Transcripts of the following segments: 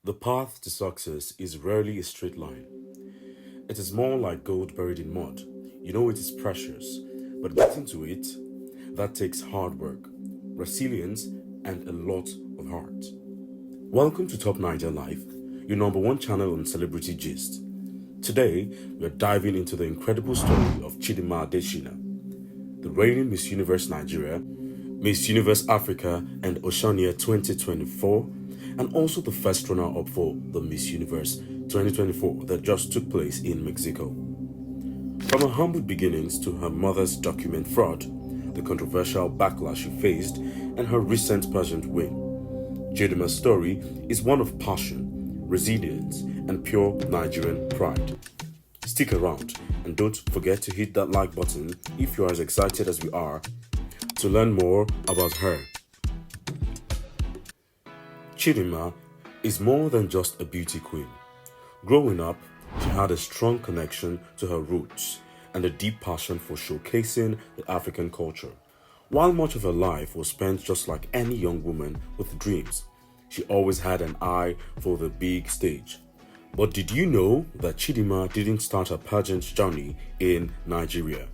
The path to success is rarely a straight line. It is more like gold buried in mud. You know it is precious, but getting to it, that takes hard work, resilience, and a lot of heart. Welcome to Top Niger Life, your number one channel on celebrity gist. Today, we are diving into the incredible story of Chidinma Adetshina, the reigning Miss Universe Nigeria, Miss Universe Africa and Oceania 2024, and also the first runner-up for the Miss Universe 2024 that just took place in Mexico. From her humble beginnings to her mother's document fraud, the controversial backlash she faced, and her recent pageant win, Chidinma's story is one of passion, resilience, and pure Nigerian pride. Stick around and don't forget to hit that like button if you are as excited as we are to learn more about her. Chidinma is more than just a beauty queen. Growing up, she had a strong connection to her roots and a deep passion for showcasing the African culture. While much of her life was spent just like any young woman with dreams, she always had an eye for the big stage. But did you know that Chidinma didn't start her pageant journey in Nigeria?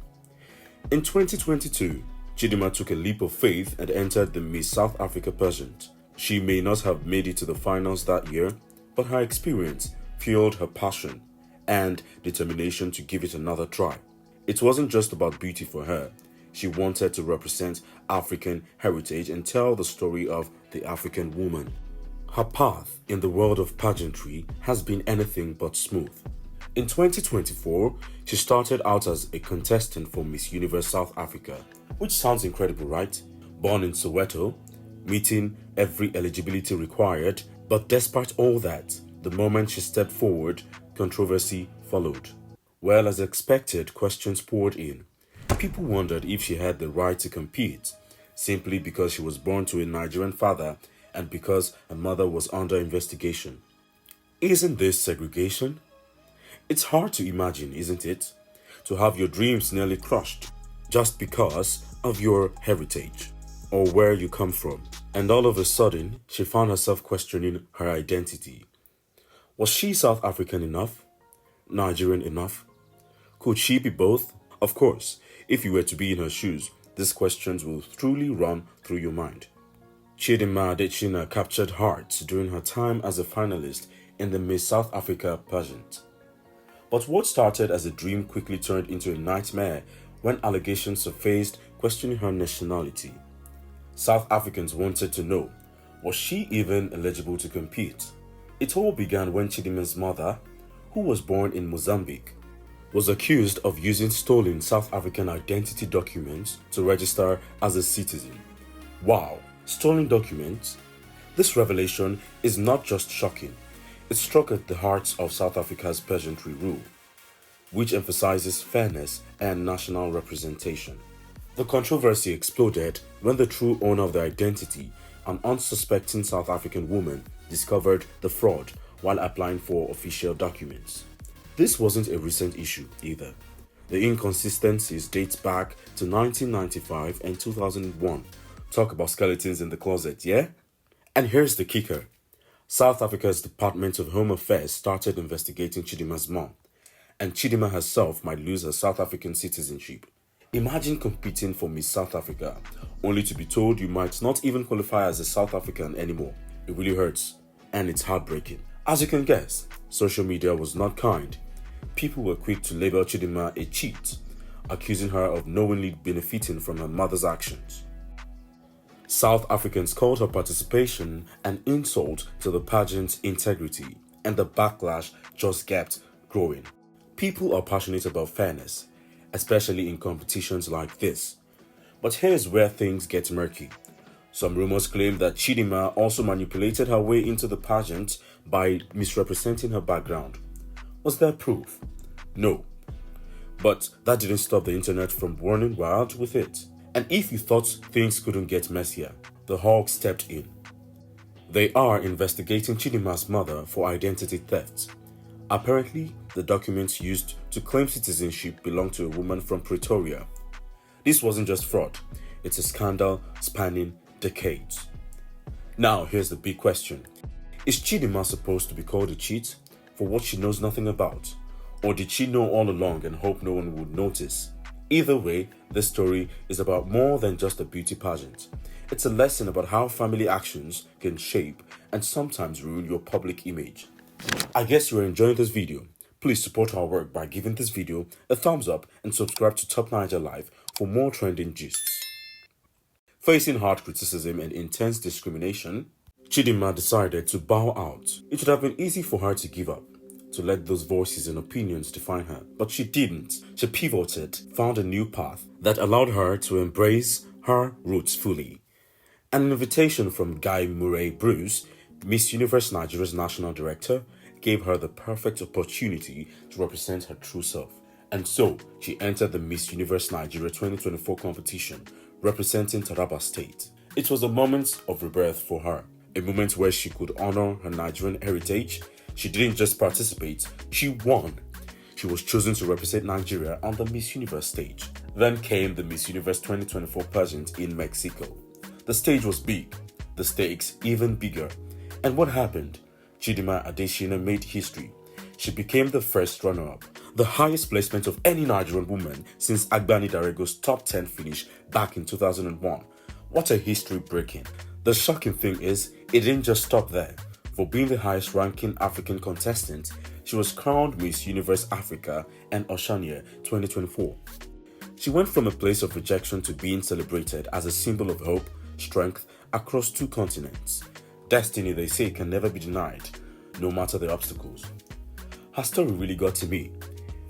In 2022, Chidinma took a leap of faith and entered the Miss South Africa pageant. She may not have made it to the finals that year, but her experience fueled her passion and determination to give it another try. It wasn't just about beauty for her. She wanted to represent African heritage and tell the story of the African woman. Her path in the world of pageantry has been anything but smooth. In 2024, she started out as a contestant for Miss Universe South Africa, which sounds incredible, right? Born in Soweto, meeting every eligibility required, but despite all that, the moment she stepped forward, controversy followed. Well, as expected, questions poured in. People wondered if she had the right to compete, simply because she was born to a Nigerian father and because her mother was under investigation. Isn't this segregation? It's hard to imagine, isn't it? To have your dreams nearly crushed just because of your heritage or where you come from. And all of a sudden, she found herself questioning her identity. Was she South African enough? Nigerian enough? Could she be both? Of course, if you were to be in her shoes, these questions will truly run through your mind. Chidinma Adetshina captured hearts during her time as a finalist in the Miss South Africa pageant. But what started as a dream quickly turned into a nightmare when allegations surfaced questioning her nationality. South Africans wanted to know, was she even eligible to compete? It all began when Chidinma's mother, who was born in Mozambique, was accused of using stolen South African identity documents to register as a citizen. Wow, stolen documents? This revelation is not just shocking, it struck at the hearts of South Africa's pageantry rule, which emphasizes fairness and national representation. The controversy exploded when the true owner of the identity, an unsuspecting South African woman, discovered the fraud while applying for official documents. This wasn't a recent issue either. The inconsistencies date back to 1995 and 2001. Talk about skeletons in the closet, yeah? And here's the kicker. South Africa's Department of Home Affairs started investigating Chidinma's mom, and Chidinma herself might lose her South African citizenship. Imagine competing for Miss South Africa, only to be told you might not even qualify as a South African anymore. It really hurts, and it's heartbreaking. As you can guess, social media was not kind. People were quick to label Chidinma a cheat, accusing her of knowingly benefiting from her mother's actions. South Africans called her participation an insult to the pageant's integrity, and the backlash just kept growing. People are passionate about fairness, especially in competitions like this. But here's where things get murky. Some rumors claim that Chidinma also manipulated her way into the pageant by misrepresenting her background. Was there proof? No. But that didn't stop the internet from running wild with it. And if you thought things couldn't get messier, the Hawks stepped in. They are investigating Chidinma's mother for identity theft. Apparently, the documents used to claim citizenship belonged to a woman from Pretoria. This wasn't just fraud, it's a scandal spanning decades. Now, here's the big question. Is Chidinma supposed to be called a cheat for what she knows nothing about? Or did she know all along and hope no one would notice? Either way, this story is about more than just a beauty pageant. It's a lesson about how family actions can shape and sometimes ruin your public image. I guess you're enjoying this video. Please support our work by giving this video a thumbs up and subscribe to Top Niger Live for more trending gists. Facing hard criticism and intense discrimination, Chidinma decided to bow out. It would have been easy for her to give up, to let those voices and opinions define her. But she didn't. She pivoted, found a new path that allowed her to embrace her roots fully. An invitation from Guy Murray Bruce, Miss Universe Nigeria's national director, gave her the perfect opportunity to represent her true self. And so, she entered the Miss Universe Nigeria 2024 competition, representing Taraba State. It was a moment of rebirth for her, a moment where she could honor her Nigerian heritage. She didn't just participate, she won. She was chosen to represent Nigeria on the Miss Universe stage. Then came the Miss Universe 2024 pageant in Mexico. The stage was big, the stakes even bigger. And what happened? Chidinma Adetshina made history. She became the first runner-up, the highest placement of any Nigerian woman since Agbani Darego's top 10 finish back in 2001. What a history-breaking. The shocking thing is, it didn't just stop there. For being the highest-ranking African contestant, she was crowned Miss Universe Africa and Oceania 2024. She went from a place of rejection to being celebrated as a symbol of hope, strength across two continents. Destiny, they say, can never be denied, no matter the obstacles. Her story really got to me.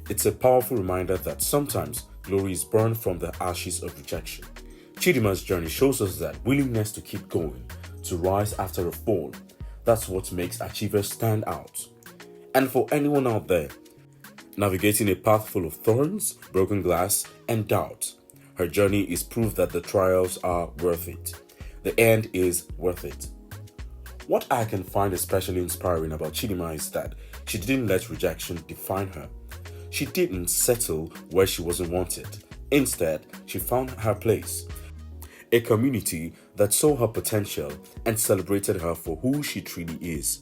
It's a powerful reminder that sometimes glory is born from the ashes of rejection. Chidinma's journey shows us that willingness to keep going, to rise after a fall, that's what makes achievers stand out. And for anyone out there, navigating a path full of thorns, broken glass, and doubt, her journey is proof that the trials are worth it. The end is worth it. What I can find especially inspiring about Chidinma is that she didn't let rejection define her. She didn't settle where she wasn't wanted. Instead, she found her place. A community that saw her potential and celebrated her for who she truly is.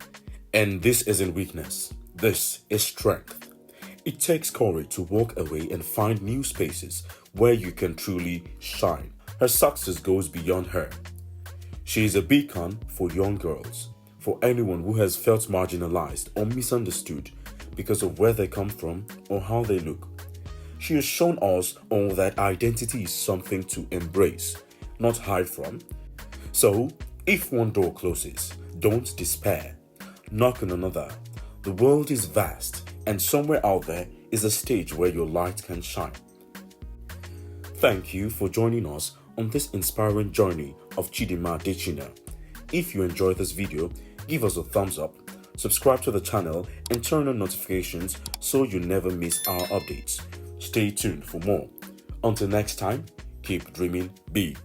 And this isn't weakness. This is strength. It takes courage to walk away and find new spaces where you can truly shine. Her success goes beyond her. She is a beacon for young girls, for anyone who has felt marginalized or misunderstood because of where they come from or how they look. She has shown us all that identity is something to embrace, not hide from. So, if one door closes, don't despair. Knock on another. The world is vast, and somewhere out there is a stage where your light can shine. Thank you for joining us on this inspiring journey of Chidinma Adetshina. If you enjoyed this video, give us a thumbs up, subscribe to the channel, and turn on notifications so you never miss our updates. Stay tuned for more. Until next time, keep dreaming big.